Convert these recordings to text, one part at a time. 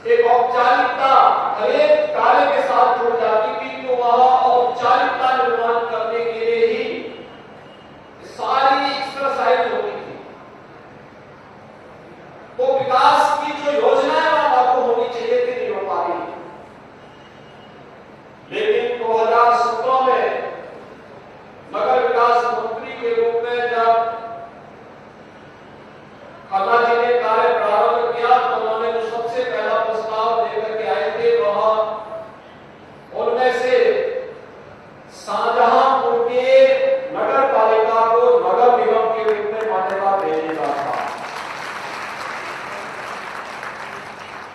एक औपचारिकता हर एक कार्य के साथ जुड़ जाती थी, तो वह औपचारिकता निर्माण करने के लिए ही सारी एक्सरसाइज होती थी। तो विकास की जो योजनाएं वहां लागू होनी चाहिए थी, नहीं हो पा रही। लेकिन 2017 में नगर विकास मंत्री के रूप में जब खन्ना जी ने कार्य प्रारंभ किया, तो उन्होंने जो सबसे पहला प्रस्ताव लेकर के आए थे, वह उनमें से शाहजहांपुर के नगर पालिका को नगर निगम के रूप में मान्यता देने का था।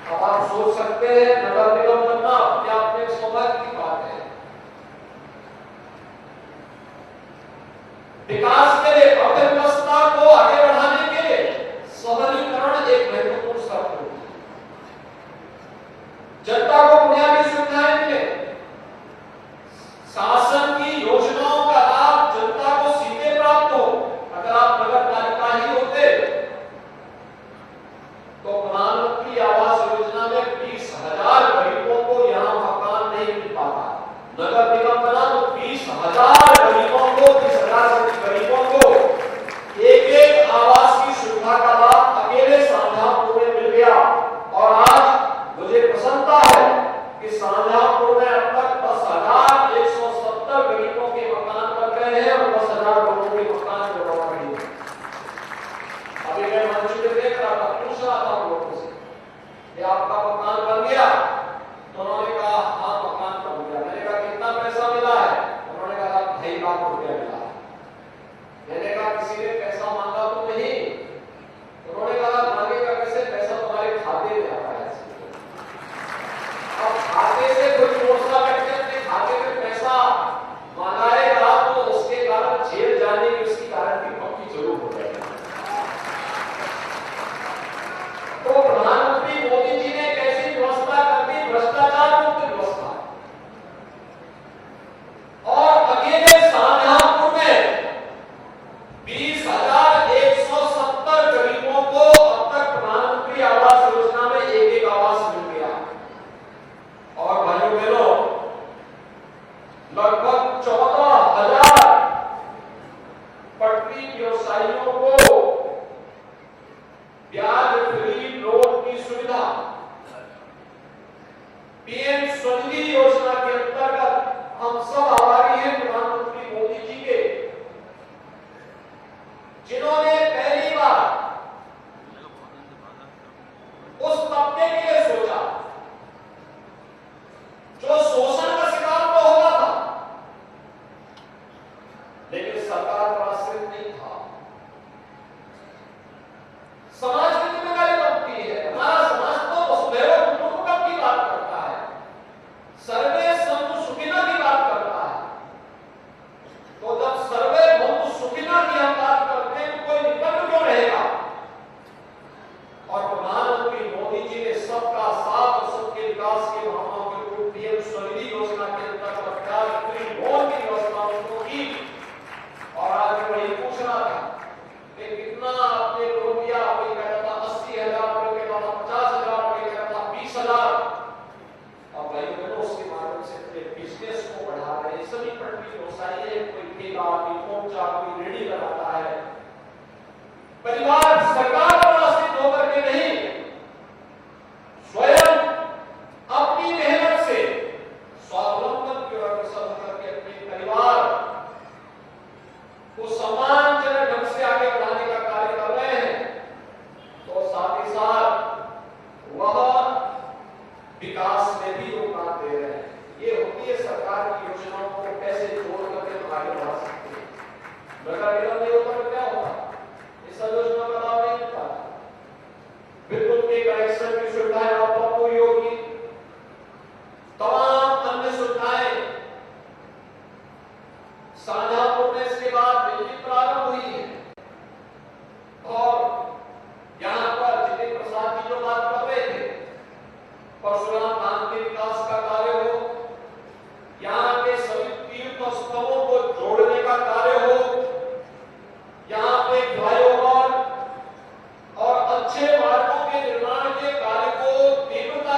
अब आप सोच सकते हैं, नगर निगम बनना अपने आप में सौभाग्य की बात है। विकास के लिए, अर्थव्यवस्था को आगे बढ़ाने के लिए शहरीकरण एक महत्वपूर्ण शर्त होती है। जनता को बुनियादी सुविधाएं मिले, शासन की योजनाओं का लाभ जनता को सीधे प्राप्त हो। अगर आप नगर पालिका ही होते तो प्रधानमंत्री आवास योजना में 20,000 गरीबों को यहां मकान नहीं मिल पाता। नगर निगम बना तो 20,000 गरीबों को, 20,000 गरीबों को एक आवास की सुविधा का लाभ अकेले शाहजहांपुर में मिल गया। और आज मुझे प्रसन्नता है कि शाहजहांपुर में अब तक 10,170 गरीबों के मकान बन गए हैं और 10,000 लोगों के मकान जो बन रहे हैं। अभी मैं मंच में देख रहा था, पूछ रहा था लोगों से कि आपका मकान बन गया? तो उन्होंने कहा हाँ मकान बन गया। मैंने कहा कितना पैसा मिला है? उन्होंने कहा 2.5 लाख रुपया मिला। मैंने कहा किसी ने पैसा मांगा तो नहीं? उन्होंने कहा मांगेगा कैसे, पैसा तुम्हारे खाते में आता है। अब खाते से कोई योजना करके अपने खाते में पैसा मंगाएगा तो उसके कारण जेल जाने की उसकी गारंटी पक्की जरूर हो जाएगी। तो प्रधानमंत्री मोदी जी ने कैसी व्यवस्था कर दी, भ्रष्टाचार मुक्त व्यवस्था। और अकेले शाहजहांपुर में 20,170 गरीबों को अब तक प्रधानमंत्री आवास योजना में एक आवास मिल गया। और भाइयों बहनों, लगभग 14,000 पटरी व्यवसायियों को ब्याज फ्री लोन की सुविधा पीएम स्वनिधि योजना के अंतर्गत हम सब आभारी हैं प्रधानमंत्री मोदी जी के, जिन्होंने पहली बार उस तबके के लिए सोचा जो शोषण का शिकार तो होता था, लेकिन सरकार पर आश्रित नहीं था। समाज की जिम्मेदारी बनती है। हमारा समाज तो वसुधैव कुटुंबकम की बात करता है, सर्वे संतु सुखिनः की बात करता है। तो जब सर्वे भवन्तु सुखिनः की हम बात करते हैं तो कोई विकल्प क्यों रहेगा? और प्रधानमंत्री मोदी जी ने सबका साथ और सबके विकास के भावनाओं के रूप पीएम स्वनिधि योजना के अंतर्गत ब्याज फ्री लोन की व्यवस्था उनको की। और आज मैं वही पूछ रहा था कि कितना आपने लोन दिया? कोई कहता था 80,000, कोई कहता था 50,000, कोई कहता था 20,000। और भाई बहनों, उसके माध्यम से अपने बिजनेस को बढ़ा रहे हैं। सभी पटरी व्यवसायी है, कोई ठेला, कोई पोंचा, कोई रेडी लगाता है। परिवार सरकार पर आश्रित होकर के नहीं, स्वयं अपनी मेहनत से स्वावलंबन की ओर अग्रसर होकर के अपने परिवार को सम्मानजनक ढंग से आगे बढ़ाने का कार्य कर रहे हैं। तो साथ ही साथ वह विकास में भी योगदान दे रहे हैं। ये होती है सरकार की योजनाओं को कैसे जोड़ करके हम आगे बढ़ा सकते हैं। नगर निगम नहीं होता तो क्या होता? इस योजना का लाभ नहीं मिलता। विद्युत के कनेक्शन की सुविधाएं आप तक पूरी होगी, तमाम अन्य सुविधाएं शाहजहांपुर में इसके बाद बिजली प्रारंभ हुई है। और यहां पर जितेंद्र प्रसाद जी जो बात कर रहे थे, परशुराम धाम के विकास का कार्य हो, यहां के सभी तीर्थ स्थलों को जोड़ने का कार्य हो, यहां पे फ्लाईओवर और अच्छे मार्गों के निर्माण के कार्य को तीव्रता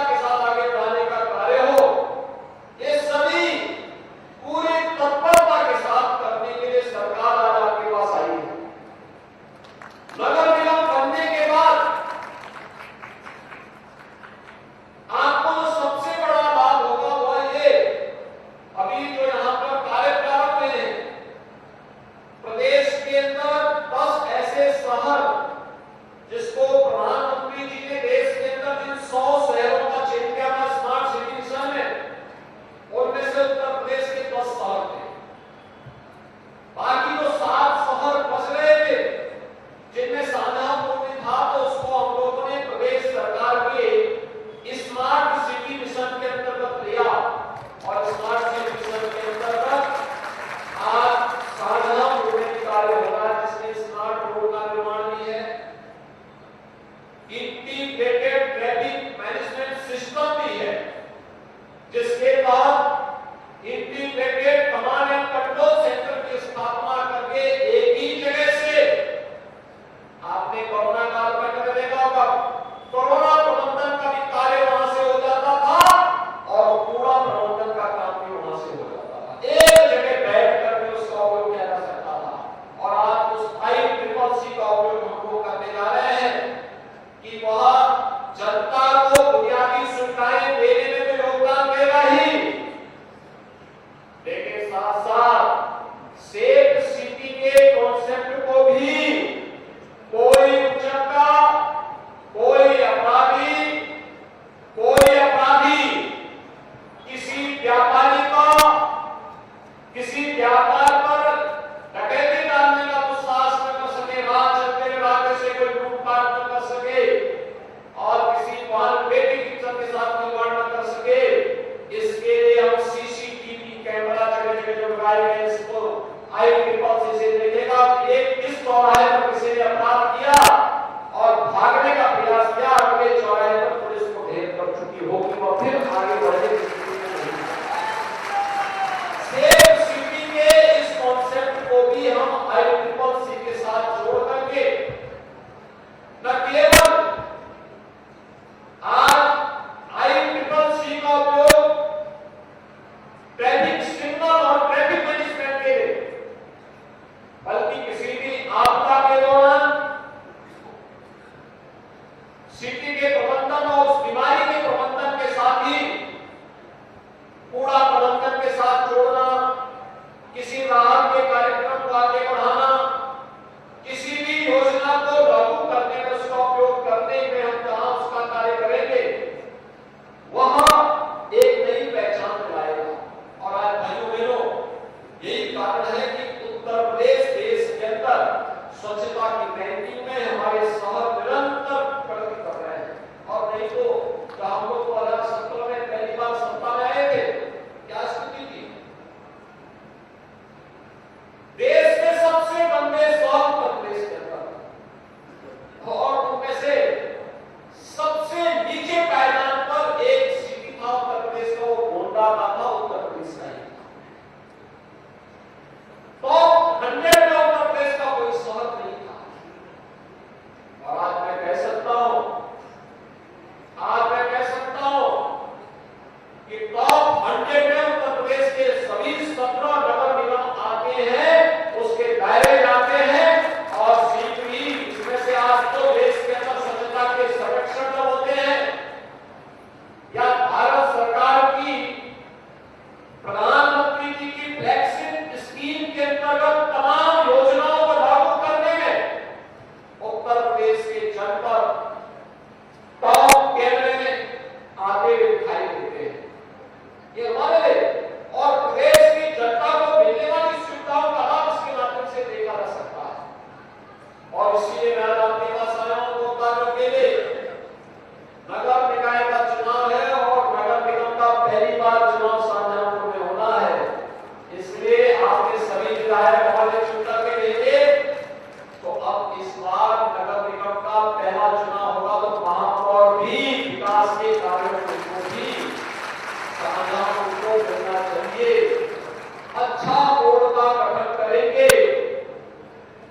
हम लोग 2017 में पहली बार सत्ता में आए थे, क्या स्थिति थी? देश में सबसे गंदे 100 उत्तर प्रदेश के अंदर, और उनमें से सबसे नीचे पायदान पर एक सिटी था उत्तर प्रदेश का, वो गोंडा का था, उत्तर प्रदेश का ही। तो 100 में उत्तर प्रदेश का कोई शहर नहीं था। और आज मैं कह सकता हूं कि टॉप 100 में उत्तर प्रदेश के सभी 17 नगर निगम आते हैं, उसके दायरे आते हैं। और सीपी इसमें से आज तो देश के अंदर स्वच्छता के सर्वेक्षण जब होते हैं या भारत सरकार की प्रधानमंत्री जी की फ्लैगशिप स्कीम के अंतर्गत तमाम योजनाओं को लागू करने में उत्तर प्रदेश के जनपद टॉप कैमरे में आते हुए दिखाई देते हैं। ये हमारे और प्रदेश की जनता को मिलने वाली सुविधाओं का लाभ इसके माध्यम से देखा जा सकता है। और इसलिए मैं आज आपके पास आया हूं 2 कार्यों के लिए। नगर निकाय का चुनाव है और नगर निगम का पहली बार चुनाव शाहजहांपुर में होना है, इसलिए आपके सभी विधायक हमारे चुनाव के लिए। तो अब इस बार नगर निगम का पहला चुनाव होगा, तो वहां पर भी विकास के कार्यों को भी शाहजहांपुर को करना चाहिए। अच्छा बोर्ड का गठन करेंगे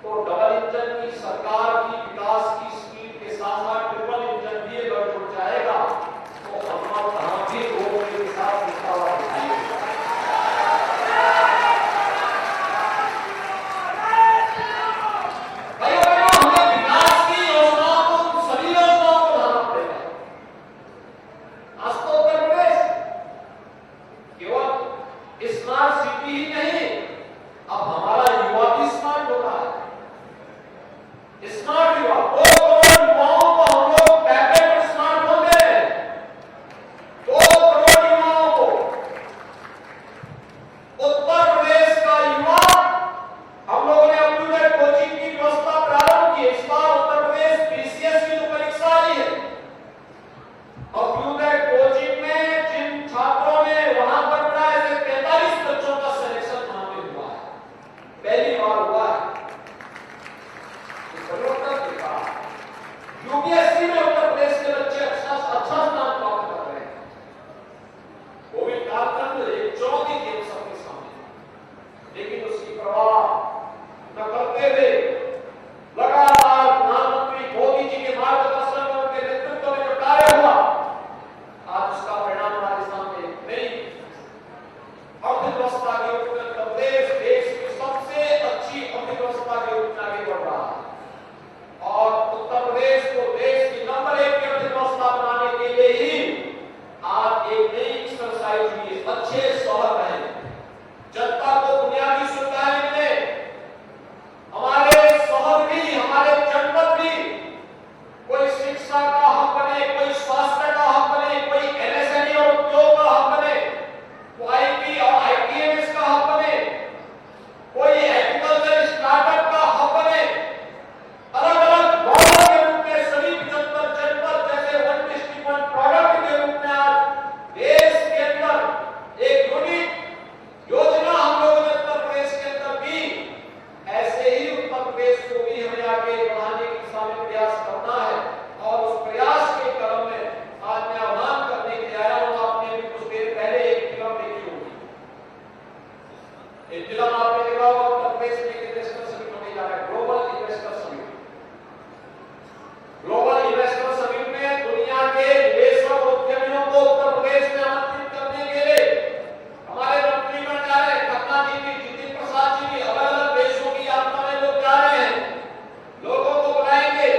तो डबल इंजन की सरकार की विकास की स्पीड के साथ साथ ट्रिपल इंजन भी अगर जुड़ जाएगा तो हम कहां भी लोगों के साथ दिखता हुआ दिखाई देगा। हमें विकास की योजनाओं को, सभी योजनाओं को लाना पड़ेगा। आज तो उत्तर प्रदेश केवल स्मार्ट सिटी ही नहीं, अब हमारा युवा भी स्मार्ट हो रहा है। स्मार्ट युवा, 2 करोड़ युवाओं को हम लोग टैबलेट पर स्मार्टफोन दे रहे हैं। 2 करोड़ युवाओं को उत्तर प्रदेश का युवा, हम लोगों ने अपनी कोचिंग की व्यवस्था प्रारंभ की। इस बार उत्तर प्रदेश बीसीएस की जो परीक्षा आई है, अभ्युदय कोचिंग में जिन छात्रों ने वहां पर प्राय 43 बच्चों का सिलेक्शन वहां पे हुआ है, पहली बार हुआ है। यूपीएससी में उत्तर प्रदेश के बच्चे अच्छा स्थान प्राप्त कर रहे हैं। कोविड कालखंड एक चुनौती थी सबके सामने, लेकिन उसकी परवाह न करते हुए लगातार प्रधानमंत्री मोदी जी के मार्गदर्शन में, उनके नेतृत्व में जो कार्य हुआ, आज उसका परिणाम राजस्थान में नई अर्थव्यवस्था के रूप में उत्तर प्रदेश देश की सबसे अच्छी अर्थव्यवस्था के रूप में आगे बढ़ रहा है। और उत्तर प्रदेश को देश की नंबर 1 की अर्थव्यवस्था बनाने के लिए ही आज एक नई एक्सरसाइज हुई। अच्छे शहर बने, जनता को बुनियादी सुविधाएं मिले, हमारे शहर भी, हमारे जनपद भी कोई शिक्षा का हब बने, कोई स्वास्थ्य का हब बने, कोई एमएसएमई और उद्योग का हब बने, कोई आईटी और आईटीएमएस का हब बने, कोई एग्रीकल्चर स्टार्टअप का हब बने। अलग-अलग मॉडल के रूप में सभी 75 जनपद जैसे वन डिस्ट्रिक्ट वन प्रोडक्ट के रूप में आज देश के अंदर एक यूनिक योजना हम लोगों ने उत्तर प्रदेश के अंदर भी, ऐसे ही उत्तर प्रदेश को भी हमें आगे बढ़ाने की दिशा में प्रयास करना है। और उस प्रयास के क्रम में आज मैं आह्वान करने के लिए आया हूं। आपने भी कुछ देर पहले एक फिल्म देखी होगी, एक फिल्म आपने देखा होगा, उत्तर प्रदेश में एक इन्वेस्टर समिट होने जा रहा है, global investor summit. Global investor summit में दुनिया के निवेशक उद्यमियों को उत्तर प्रदेश में आमंत्रित करने के लिए हमारे मंत्रीगण जा रहे हैं। खन्ना जी भी, जितिन प्रसाद जी भी, अलग-अलग देशों की यात्रा में लोग जा रहे हैं। लोगों को बुलाएंगे,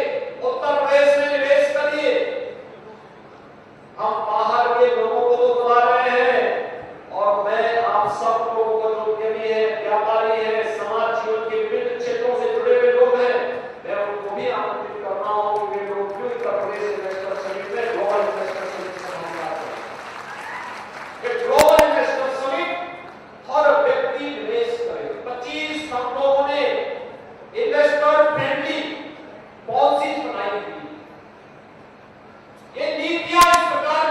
उत्तर प्रदेश में निवेश करिए। हम बाहर के लोगों को तो बुला रहे हैं, और मैं आप सब लोगों को, जो उद्यमी है, व्यापारी है, समाज जीवन के विभिन्न क्षेत्रों से जुड़े हुए लोग हैं, मैं उनको भी आमंत्रित कर रहा हूं कि वे लोग भी उत्तर प्रदेश इन्वेस्टर समिट में, ग्लोबल इन्वेस्टर समिट में भाग लें। ग्लोबल इन्वेस्टर समिट हर व्यक्ति निवेश करे। 25 हम लोगों ने इन्वेस्टर फ्रेंडली पॉलिसीज बनाई थी। ये नीतियां इस प्रकार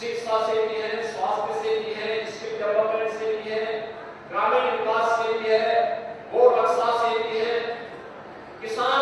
शिक्षा से भी है, स्वास्थ्य से भी है, स्किल डेवलपमेंट से भी है, ग्रामीण विकास से भी है, गौ रक्षा से भी है, किसान